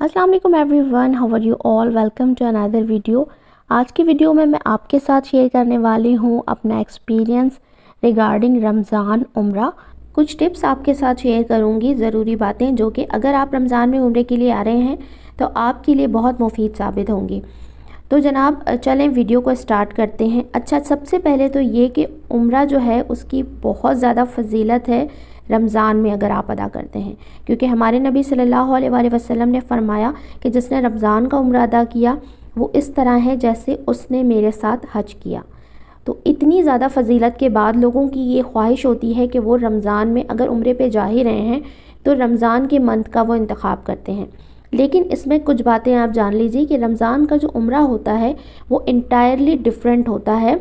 अस्सलाम वालेकुम everyone, how are you all. Welcome to another video. आज की वीडियो में मैं आपके साथ शेयर करने वाली हूँ अपना एक्सपीरियंस रिगार्डिंग रमज़ान उम्रा। कुछ टिप्स आपके साथ शेयर करूँगी, ज़रूरी बातें जो कि अगर आप रमज़ान में उम्रे के लिए आ रहे हैं तो आपके लिए बहुत मुफीद साबित होंगी। तो जनाब चलें वीडियो को स्टार्ट करते हैं। अच्छा, सबसे पहले तो ये कि उम्रा जो है उसकी बहुत ज़्यादा फजीलत है रमज़ान में अगर आप अदा करते हैं, क्योंकि हमारे नबी सल्लल्लाहु अलैहि वसल्लम ने फरमाया कि जिसने रमज़ान का उम्रा अदा किया वो इस तरह है जैसे उसने मेरे साथ हज किया। तो इतनी ज़्यादा फजीलत के बाद लोगों की ये ख्वाहिश होती है कि वो रमज़ान में अगर उम्रे पे जा ही रहे हैं तो रमज़ान के मंथ का वो इंतखाब करते हैं। लेकिन इसमें कुछ बातें आप जान लीजिए कि रमज़ान का जो उम्रा होता है वो इंटायरली डिफरेंट होता है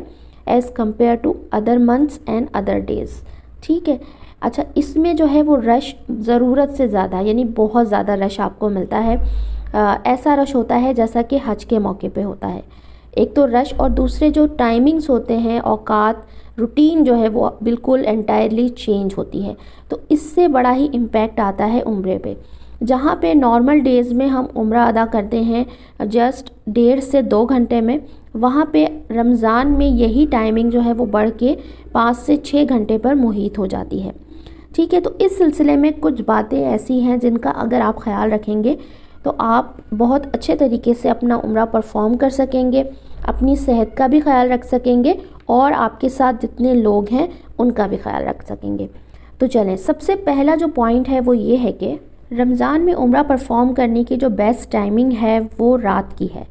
as compared to other months and other days. ठीक है। अच्छा, इसमें जो है वो रश ज़रूरत से ज़्यादा यानी बहुत ज़्यादा रश आपको मिलता है। ऐसा रश होता है जैसा कि हज के मौके पे होता है। एक तो रश और दूसरे जो टाइमिंग्स होते हैं, औकात, रूटीन जो है वो बिल्कुल एंटायरली चेंज होती है। तो इससे बड़ा ही इम्पैक्ट आता है उम्रे पे। जहाँ पे नॉर्मल डेज़ में हम उम्रा अदा करते हैं जस्ट 1.5 से 2 घंटे में, वहाँ पे रमज़ान में यही टाइमिंग जो है वो बढ़ के 5 से 6 घंटे पर मुहित हो जाती है। ठीक है। तो इस सिलसिले में कुछ बातें ऐसी हैं जिनका अगर आप ख्याल रखेंगे तो आप बहुत अच्छे तरीके से अपना उम्रा परफॉर्म कर सकेंगे, अपनी सेहत का भी ख्याल रख सकेंगे और आपके साथ जितने लोग हैं उनका भी ख्याल रख सकेंगे। तो चलें, सबसे पहला जो पॉइंट है वो ये है कि रमज़ान में उम्रा परफॉर्म करने की जो बेस्ट टाइमिंग है वो रात की है।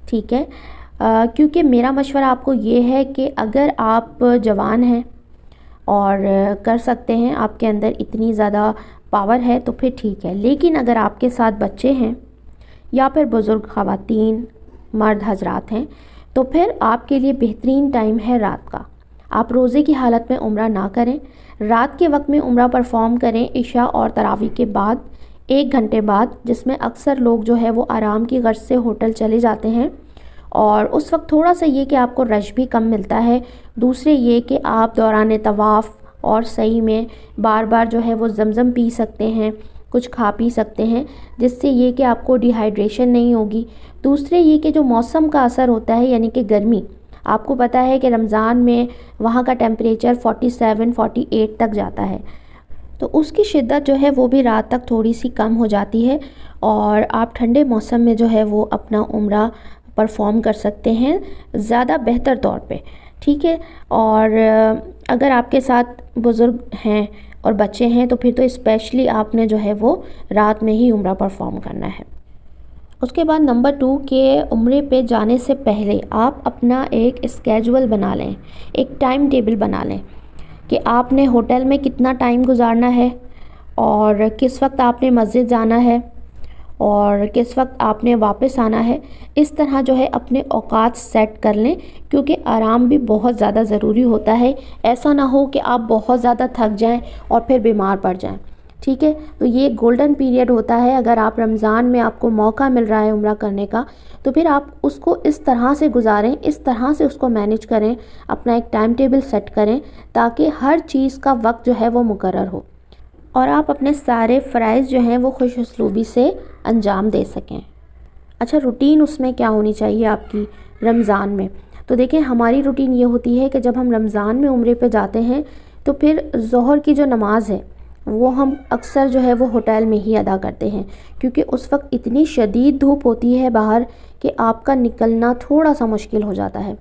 ठीक है। क्योंकि मेरा मशवरा आपको ये है कि अगर आप जवान हैं और कर सकते हैं, आपके अंदर इतनी ज़्यादा पावर है तो फिर ठीक है। लेकिन अगर आपके साथ बच्चे हैं या फिर बुज़ुर्ग ख़वातीन, मर्द हजरात हैं तो फिर आपके लिए बेहतरीन टाइम है रात का। आप रोज़े की हालत में उम्रा ना करें, रात के वक्त में उम्रा परफॉर्म करें इशा और तरावी के बाद 1 घंटे बाद, जिसमें अक्सर लोग जो है वो आराम की गर्ज से होटल चले जाते हैं और उस वक्त थोड़ा सा ये कि आपको रश भी कम मिलता है। दूसरे ये कि आप दौरान तवाफ़ और सही में बार बार जो है वो ज़मज़म पी सकते हैं, कुछ खा पी सकते हैं, जिससे ये कि आपको डिहाइड्रेशन नहीं होगी। दूसरे ये कि जो मौसम का असर होता है यानी कि गर्मी, आपको पता है कि रमज़ान में वहाँ का टेम्परेचर 47-48 तक जाता है, तो उसकी शिद्दत जो है वो भी रात तक थोड़ी सी कम हो जाती है और आप ठंडे मौसम में जो है वो अपना उम्रा परफॉर्म कर सकते हैं ज़्यादा बेहतर तौर पे। ठीक है। और अगर आपके साथ बुज़ुर्ग हैं और बच्चे हैं तो फिर तो स्पेशली आपने जो है वो रात में ही उम्रा परफॉर्म करना है। उसके बाद नंबर 2 के उम्रे पे जाने से पहले आप अपना एक स्केजुअल बना लें, एक टाइम टेबल बना लें कि आपने होटल में कितना टाइम गुजारना है और किस वक्त आपने मस्जिद जाना है और किस वक्त आपने वापस आना है। इस तरह जो है अपने औकात सेट कर लें, क्योंकि आराम भी बहुत ज़्यादा ज़रूरी होता है। ऐसा ना हो कि आप बहुत ज़्यादा थक जाएं और फिर बीमार पड़ जाएं। ठीक है। तो ये गोल्डन पीरियड होता है, अगर आप रमज़ान में आपको मौका मिल रहा है उम्रा करने का तो फिर आप उसको इस तरह से गुजारें, इस तरह से उसको मैनेज करें, अपना एक टाइम टेबल सेट करें ताकि हर चीज़ का वक्त जो है वो मुकर्रर हो और आप अपने सारे फ़राइज़ जो हैं वो खुश उसलूबी से अंजाम दे सकें। अच्छा, रूटीन उसमें क्या होनी चाहिए आपकी रमज़ान में? तो देखें, हमारी रूटीन ये होती है कि जब हम रमज़ान में उम्रे पे जाते हैं तो फिर ज़ोहर की जो नमाज़ है वो हम अक्सर जो है वो होटल में ही अदा करते हैं, क्योंकि उस वक्त इतनी शदीद धूप होती है बाहर कि आपका निकलना थोड़ा सा मुश्किल हो जाता है।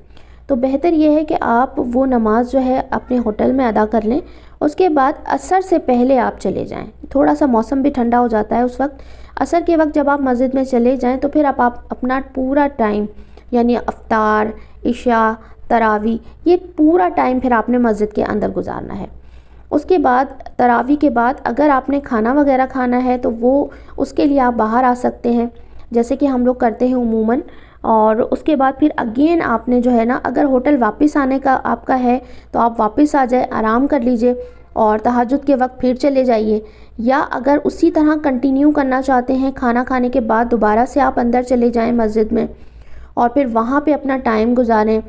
तो बेहतर यह है कि आप वो नमाज जो है अपने होटल में अदा कर लें। उसके बाद असर से पहले आप चले जाएं, थोड़ा सा मौसम भी ठंडा हो जाता है उस वक्त। असर के वक्त जब आप मस्जिद में चले जाएं तो फिर आप अपना पूरा टाइम यानी अफ्तार, इशा, तरावी, ये पूरा टाइम फिर आपने मस्जिद के अंदर गुजारना है। उसके बाद तरावी के बाद अगर आपने खाना वगैरह खाना है तो वो उसके लिए आप बाहर आ सकते हैं, जैसे कि हम लोग करते हैं उमूमन। और उसके बाद फिर अगेन आपने जो है ना, अगर होटल वापस आने का आपका है तो आप वापस आ जाए, आराम कर लीजिए और तहज्जुद के वक्त फिर चले जाइए। या अगर उसी तरह कंटिन्यू करना चाहते हैं, खाना खाने के बाद दोबारा से आप अंदर चले जाएं मस्जिद में और फिर वहाँ पे अपना टाइम गुजारें,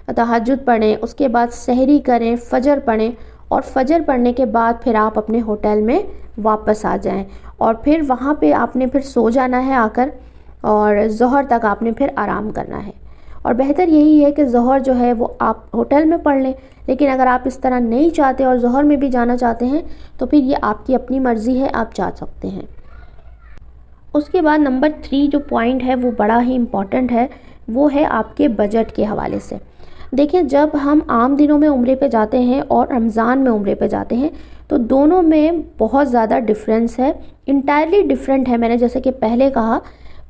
तहज्जुद पढ़ें, उसके बाद सहरी करें, फजर पढ़ें और फजर पड़ने के बाद फिर आप अपने होटल में वापस आ जाएं और फिर वहाँ पे आपने फिर सो जाना है आकर, और ज़ोहर तक आपने फिर आराम करना है। और बेहतर यही है कि ज़ोहर जो है वो आप होटल में पढ़ लें, लेकिन अगर आप इस तरह नहीं चाहते और ज़ोहर में भी जाना चाहते हैं तो फिर ये आपकी अपनी मर्ज़ी है, आप जा सकते हैं। उसके बाद नंबर 3 जो पॉइंट है वो बड़ा ही इम्पॉर्टेंट है, वो है आपके बजट के हवाले से। देखिए, जब हम आम दिनों में उम्रे पे जाते हैं और रमज़ान में उम्रे पे जाते हैं तो दोनों में बहुत ज़्यादा डिफरेंस है, इंटायरली डिफरेंट है। मैंने जैसे कि पहले कहा,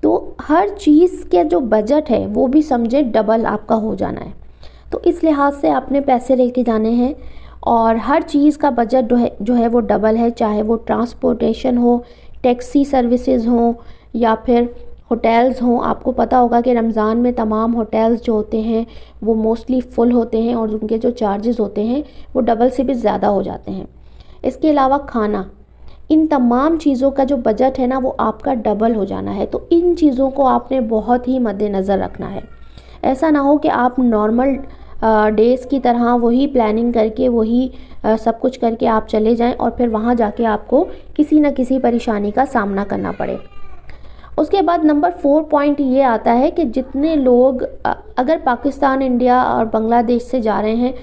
तो हर चीज़ के जो बजट है वो भी समझे डबल आपका हो जाना है। तो इस लिहाज से आपने पैसे लेके जाने हैं और हर चीज़ का बजट जो है वो डबल है, चाहे वो ट्रांसपोर्टेशन हो, टैक्सी सर्विसेज हों या फिर होटल्स हों। आपको पता होगा कि रमज़ान में तमाम होटल्स जो होते हैं वो मोस्टली फुल होते हैं और उनके जो चार्जेस होते हैं वो डबल से भी ज़्यादा हो जाते हैं। इसके अलावा खाना, इन तमाम चीज़ों का जो बजट है ना वो आपका डबल हो जाना है। तो इन चीज़ों को आपने बहुत ही मद्देनज़र रखना है। ऐसा ना हो कि आप नॉर्मल डेज़ की तरह वही प्लानिंग करके वही सब कुछ करके आप चले जाएं और फिर वहाँ जाके आपको किसी न किसी परेशानी का सामना करना पड़े। उसके बाद नंबर 4 पॉइंट ये आता है कि जितने लोग अगर पाकिस्तान, इंडिया और बांग्लादेश से जा रहे हैं,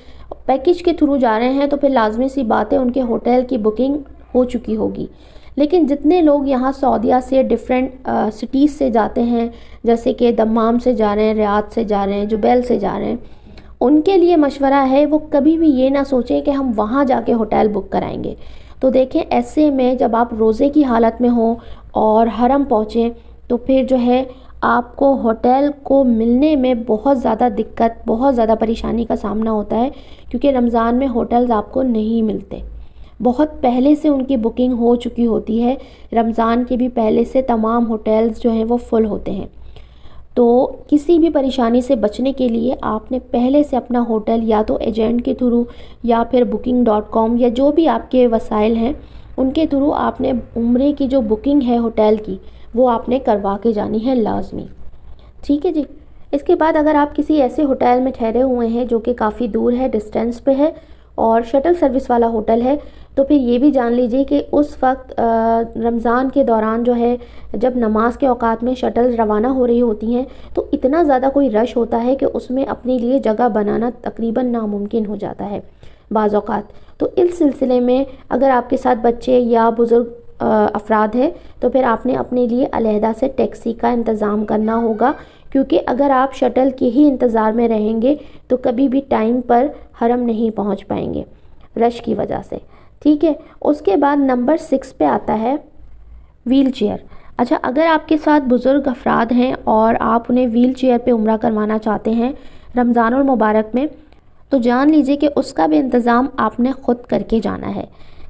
पैकेज के थ्रू जा रहे हैं, तो फिर लाजमी सी बात है उनके होटल की बुकिंग हो चुकी होगी। लेकिन जितने लोग यहाँ सऊदीया से डिफरेंट सिटीज़ से जाते हैं, जैसे कि दम्माम से जा रहे हैं, रियाद से जा रहे हैं, जुबैल से जा रहे हैं, उनके लिए मशवरा है वो कभी भी ये ना सोचें कि हम वहाँ जाके होटल बुक कराएंगे। तो देखें, ऐसे में जब आप रोज़े की हालत में हो और हरम पहुँचें तो फिर जो है आपको होटल को मिलने में बहुत ज़्यादा दिक्कत, बहुत ज़्यादा परेशानी का सामना होता है, क्योंकि रमज़ान में होटल्स आपको नहीं मिलते। बहुत पहले से उनकी बुकिंग हो चुकी होती है, रमज़ान के भी पहले से तमाम होटल्स जो हैं वो फुल होते हैं। तो किसी भी परेशानी से बचने के लिए आपने पहले से अपना होटल या तो एजेंट के थ्रू या फिर booking.com या जो भी आपके वसाइल हैं उनके थ्रू आपने उम्रे की जो बुकिंग है होटल की वो आपने करवा के जानी है लाजमी। ठीक है जी। इसके बाद अगर आप किसी ऐसे होटल में ठहरे हुए हैं जो कि काफ़ी दूर है, डिस्टेंस पे है और शटल सर्विस वाला होटल है, तो फिर ये भी जान लीजिए कि उस वक्त रमज़ान के दौरान जो है, जब नमाज के औकात में शटल रवाना हो रही होती हैं तो इतना ज़्यादा कोई रश होता है कि उसमें अपने लिए जगह बनाना तकरीबन नामुमकिन हो जाता है बाज़ औक़ात। तो इस सिलसिले में अगर आपके साथ बच्चे या बुज़ुर्ग अफराद हैं तो फिर आपने अपने लिए अलहदा से टैक्सी का इंतज़ाम करना होगा, क्योंकि अगर आप शटल के ही इंतज़ार में रहेंगे तो कभी भी टाइम पर हरम नहीं पहुंच पाएंगे रश की वजह से। ठीक है। उसके बाद नंबर 6 पे आता है व्हील चेयर। अच्छा, अगर आपके साथ बुज़ुर्ग अफराद हैं और आप उन्हें व्हील चेयर पे उम्रा करवाना चाहते हैं रमज़ानुल मुबारक में, तो जान लीजिए कि उसका भी इंतज़ाम आपने ख़ुद करके जाना है।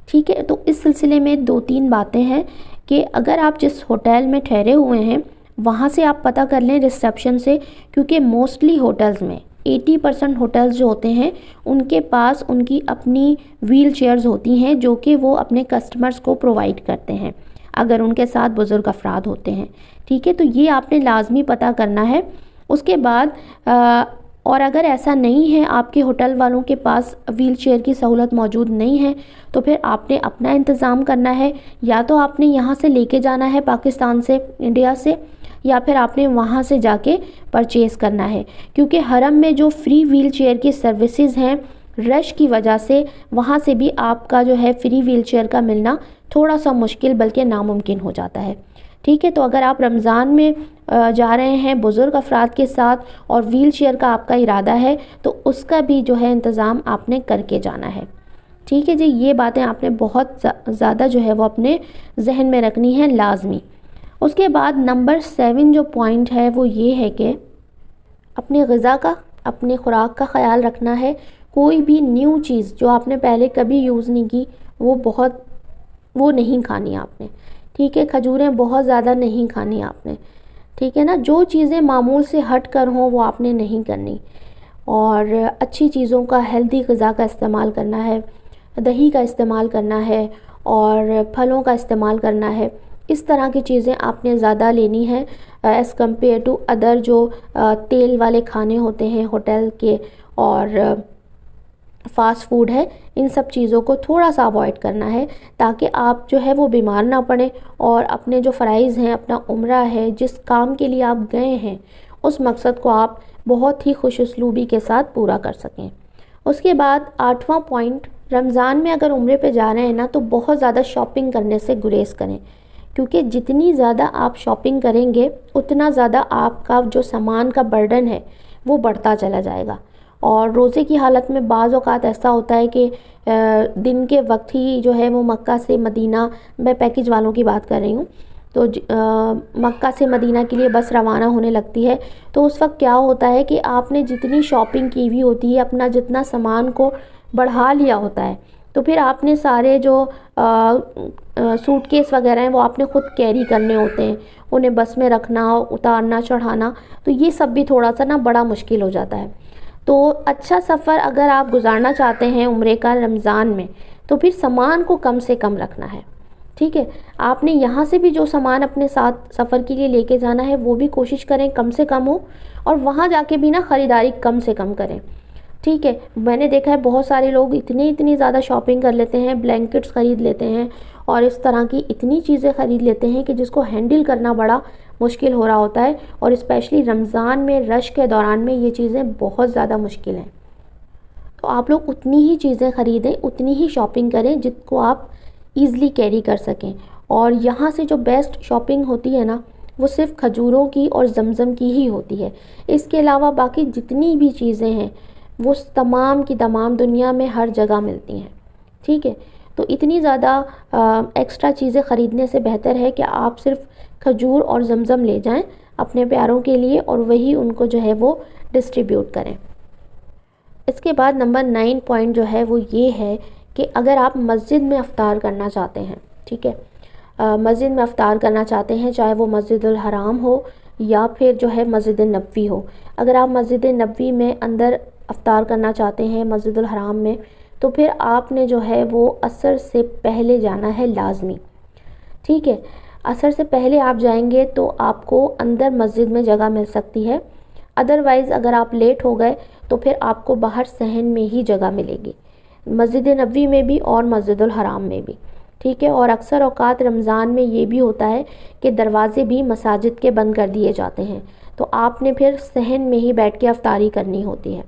ठीक है। तो इस सिलसिले में 2-3 बातें हैं कि अगर आप जिस होटल में ठहरे हुए हैं वहाँ से आप पता कर लें रिसेप्शन से, क्योंकि मोस्टली होटल्स में 80% होटल्स जो होते हैं उनके पास उनकी अपनी व्हील चेयर्स होती हैं जो कि वो अपने कस्टमर्स को प्रोवाइड करते हैं अगर उनके साथ बुज़ुर्ग अफराद होते हैं। ठीक है। तो ये आपने लाजमी पता करना है। उसके बाद और अगर ऐसा नहीं है, आपके होटल वालों के पास व्हील चेयर की सहूलत मौजूद नहीं है, तो फिर आपने अपना इंतज़ाम करना है। या तो आपने यहाँ से लेके जाना है पाकिस्तान से, इंडिया से, या फिर आपने वहाँ से जाके परचेज़ करना है, क्योंकि हरम में जो फ्री व्हील चेयर की सर्विसेज हैं, रश की वजह से वहाँ से भी आपका जो है फ्री व्हील चेयर का मिलना थोड़ा सा मुश्किल बल्कि नामुमकिन हो जाता है। ठीक है। तो अगर आप रमज़ान में जा रहे हैं बुज़ुर्ग अफराद के साथ और व्हील चेयर का आपका इरादा है तो उसका भी जो है इंतज़ाम आपने करके जाना है। ठीक है जी। ये बातें आपने बहुत ज़्यादा जो है वो अपने जहन में रखनी है लाजमी। उसके बाद नंबर 7 जो पॉइंट है वो ये है कि अपनी ग़िज़ा का, अपनी ख़ुराक का ख़याल रखना है। कोई भी न्यू चीज़ जो आपने पहले कभी यूज़ नहीं की वो नहीं खानी आपने। ठीक है। खजूरें बहुत ज़्यादा नहीं खानी आपने। ठीक है ना। जो चीज़ें मामूल से हट कर हों वो आपने नहीं करनी, और अच्छी चीज़ों का, हेल्दी ग़िज़ा का इस्तेमाल करना है, दही का इस्तेमाल करना है और फलों का इस्तेमाल करना है। इस तरह की चीज़ें आपने ज़्यादा लेनी है एज़ कम्पेयर टू अदर जो तेल वाले खाने होते हैं होटल के और फ़ास्ट फूड है, इन सब चीज़ों को थोड़ा सा अवॉइड करना है, ताकि आप जो है वो बीमार ना पड़ें और अपने जो फ़राइज़ हैं, अपना उम्रा है, जिस काम के लिए आप गए हैं, उस मकसद को आप बहुत ही खुशउस्लूबी के साथ पूरा कर सकें। उसके बाद 8वां पॉइंट, रमज़ान में अगर उम्रे पे जा रहे हैं ना, तो बहुत ज़्यादा शॉपिंग करने से गुरेज़ करें, क्योंकि जितनी ज़्यादा आप शॉपिंग करेंगे उतना ज़्यादा आपका जो सामान का बर्डन है वो बढ़ता चला जाएगा। और रोज़े की हालत में बाज़ औक़ात ऐसा होता है कि दिन के वक्त ही जो है वो मक्का से मदीना, मैं पैकेज वालों की बात कर रही हूँ, तो मक्का से मदीना के लिए बस रवाना होने लगती है। तो उस वक्त क्या होता है कि आपने जितनी शॉपिंग की हुई होती है, अपना जितना सामान को बढ़ा लिया होता है, तो फिर आपने सारे जो सूटकेस वगैरह हैं वो आपने ख़ुद कैरी करने होते हैं, उन्हें बस में रखना, उतारना, चढ़ाना, तो ये सब भी थोड़ा सा ना बड़ा मुश्किल हो जाता है। तो अच्छा सफ़र अगर आप गुजारना चाहते हैं उम्रे का रमज़ान में, तो फिर सामान को कम से कम रखना है, ठीक है। आपने यहाँ से भी जो सामान अपने साथ सफ़र के लिए लेके जाना है वो भी कोशिश करें कम से कम हो, और वहाँ जाके भी ना ख़रीदारी कम से कम करें, ठीक है। मैंने देखा है बहुत सारे लोग इतनी ज़्यादा शॉपिंग कर लेते हैं, ब्लैंकेट्स ख़रीद लेते हैं और इस तरह की इतनी चीज़ें ख़रीद लेते हैं कि जिसको हैंडल करना बड़ा मुश्किल हो रहा होता है, और स्पेशली रमज़ान में रश के दौरान में ये चीज़ें बहुत ज़्यादा मुश्किल हैं। तो आप लोग उतनी ही चीज़ें ख़रीदें, उतनी ही शॉपिंग करें जिसको आप ईज़िली कैरी कर सकें। और यहाँ से जो बेस्ट शॉपिंग होती है ना, वो सिर्फ़ खजूरों की और ज़मज़म की ही होती है। इसके अलावा बाकी जितनी भी चीज़ें हैं वो तमाम की तमाम दुनिया में हर जगह मिलती हैं, ठीक है। तो इतनी ज़्यादा एक्स्ट्रा चीज़ें ख़रीदने से बेहतर है कि आप सिर्फ़ खजूर और ज़मज़म ले जाएं अपने प्यारों के लिए, और वही उनको जो है वो डिस्ट्रीब्यूट करें। इसके बाद नंबर 9 पॉइंट जो है वो ये है कि अगर आप मस्जिद में अफ्तार करना चाहते हैं, ठीक है, मस्जिद में अफ्तार करना चाहते हैं, चाहे वो मस्जिदुल हराम हो या फिर जो है मस्जिद नबवी हो। अगर आप मस्जिद नबवी में अंदर अफ्तार करना चाहते हैं, मस्जिदुल हराम में, तो फिर आपने जो है वो असर से पहले जाना है लाजमी, ठीक है। असर से पहले आप जाएंगे तो आपको अंदर मस्जिद में जगह मिल सकती है, अदरवाइज़ अगर आप लेट हो गए तो फिर आपको बाहर सहन में ही जगह मिलेगी, मस्जिद नबवी में भी और मस्जिदुल हराम में भी, ठीक है। और अक्सर औक़ात रमज़ान में ये भी होता है कि दरवाज़े भी मसाजिद के बंद कर दिए जाते हैं, तो आपने फिर सहन में ही बैठ के अफ्तारी करनी होती है,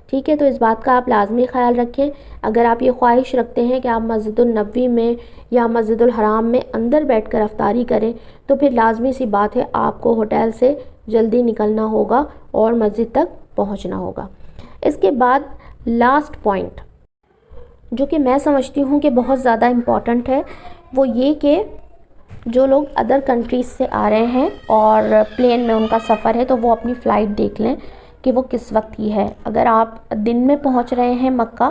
ठीक है। तो इस बात का आप लाजमी ख़याल रखें। अगर आप ये ख्वाहिश रखते हैं कि आप मस्जिदुल नबवी में या मस्जिदुल हराम में अंदर बैठकर अफ्तारी करें, तो फिर लाजमी सी बात है आपको होटल से जल्दी निकलना होगा और मस्जिद तक पहुंचना होगा। इसके बाद लास्ट पॉइंट जो कि मैं समझती हूँ कि बहुत ज़्यादा इम्पॉर्टेंट है, वो ये कि जो लोग अदर कंट्रीज़ से आ रहे हैं और प्लेन में उनका सफ़र है, तो वो अपनी फ़्लाइट देख लें कि वो किस वक्त की है। अगर आप दिन में पहुंच रहे हैं मक्का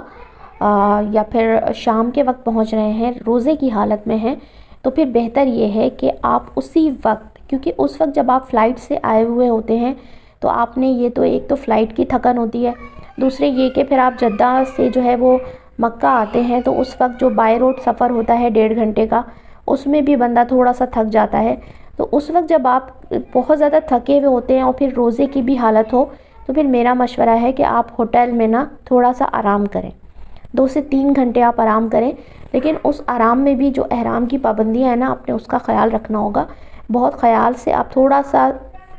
या फिर शाम के वक्त पहुंच रहे हैं, रोज़े की हालत में हैं, तो फिर बेहतर ये है कि आप उसी वक्त, क्योंकि उस वक्त जब आप फ़्लाइट से आए हुए होते हैं तो आपने ये तो एक तो फ़्लाइट की थकन होती है, दूसरे ये कि फिर आप जद्दा से जो है वो मक्का आते हैं, तो उस वक्त जो बाय रोड सफ़र होता है 1.5 घंटे का, उसमें भी बंदा थोड़ा सा थक जाता है। तो उस वक्त जब आप बहुत ज़्यादा थके हुए होते हैं और फिर रोज़े की भी हालत हो, तो फिर मेरा मशवरा है कि आप होटल में ना थोड़ा सा आराम करें, 2 से 3 घंटे आप आराम करें। लेकिन उस आराम में भी जो एहराम की पाबंदियाँ हैं ना, आपने उसका ख़याल रखना होगा। बहुत ख़याल से आप थोड़ा सा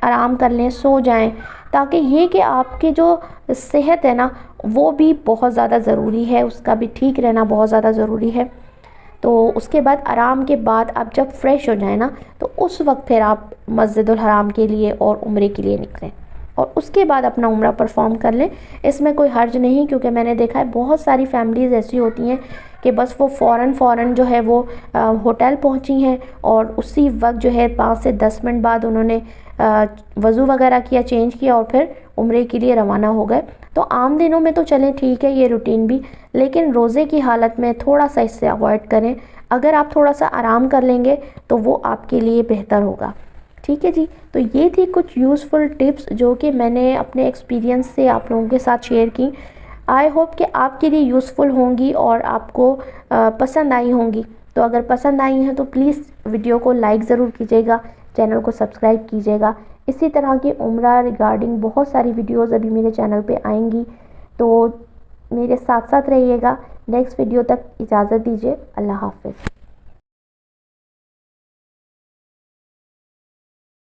आराम कर लें, सो जाएं, ताकि ये कि आपके जो सेहत है ना वो भी बहुत ज़्यादा ज़रूरी है, उसका भी ठीक रहना बहुत ज़्यादा ज़रूरी है। तो उसके बाद आराम के बाद आप जब फ्रेश हो जाए ना, तो उस वक्त फिर आप मस्जिदुल हराम के लिए और उम्रे के लिए निकलें और उसके बाद अपना उम्रा परफॉर्म कर लें। इसमें कोई हर्ज नहीं, क्योंकि मैंने देखा है बहुत सारी फैमिलीज़ ऐसी होती हैं कि बस वो फ़ौरन जो है वो होटल पहुंची हैं और उसी वक्त जो है 5 से 10 मिनट बाद उन्होंने वज़ू वगैरह किया, चेंज किया और फिर उम्रे के लिए रवाना हो गए। तो आम दिनों में तो चलें ठीक है ये रूटीन भी, लेकिन रोज़े की हालत में थोड़ा सा इससे अवॉइड करें। अगर आप थोड़ा सा आराम कर लेंगे तो वो आपके लिए बेहतर होगा, ठीक है जी। तो ये थी कुछ यूज़फुल टिप्स जो कि मैंने अपने एक्सपीरियंस से आप लोगों के साथ शेयर की। आई होप कि आपके लिए यूज़फुल होंगी और आपको पसंद आई होंगी। तो अगर पसंद आई हैं तो प्लीज़ वीडियो को लाइक ज़रूर कीजिएगा, चैनल को सब्सक्राइब कीजिएगा। इसी तरह की उम्रा रिगार्डिंग बहुत सारी वीडियोज़ अभी मेरे चैनल पे आएंगी, तो मेरे साथ साथ रहिएगा। नेक्स्ट वीडियो तक इजाज़त दीजिए। अल्लाह हाफ़िज़।